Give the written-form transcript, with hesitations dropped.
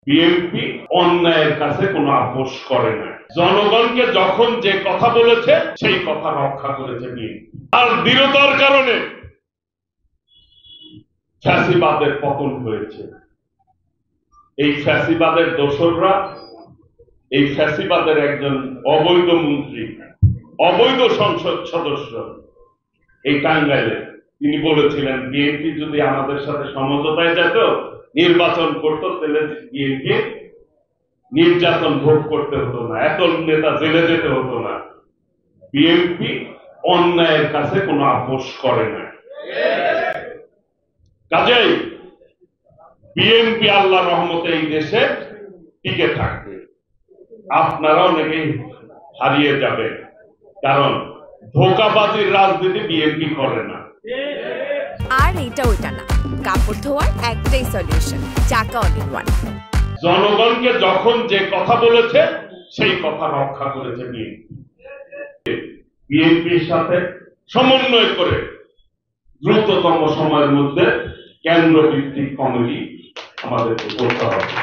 BNP অন্যায়ের কাছে কোনো আপোষ করে না। জনগণকে যখন যে কথা বলেছে সেই কথা রক্ষা করেছে বিএনপি। আর দৃঢ়তার কারণে ফ্যাসিবাদের পতন হয়েছে। এই ফ্যাসিবাদের দোসররা, এই ফ্যাসিবাদের একজন অবৈধ মন্ত্রী, অবৈধ সংসদ সদস্য এই টাঙ্গাইলে, তিনি বলেছিলেন বিএনপি যদি আমাদের সাথে সমঝোতায় যেত, নির্বাচন করত, তাহলে বিএনপি নির্যাতন ভোগ করতে হতো না, এত নেতা জেলে যেতে হতো না। বিএনপি অন্যায়ের কাছে কোনো আপোষ করে না। কাজেই বিএনপি আল্লাহর রহমতে এই দেশে টিকে থাকবে। আপনারা অনেকেই হারিয়ে যাবেন, কারণ ধোঁকাবাজির রাজনীতি বিএনপি করে না। আর এটা ওইটা না, কাপড় ধোয়ার একটাই সলিউশন, চাকা অল ইন ওয়ান। জনগণকে যখন যে কথা বলেছে সেই কথা রক্ষা করেছে বিএনপি। বিএনপির সাথে সমন্বয় করে দ্রুততম সময়ের মধ্যে কেন্দ্র ভিত্তিক কমিটি আমাদেরকে করতে হবে।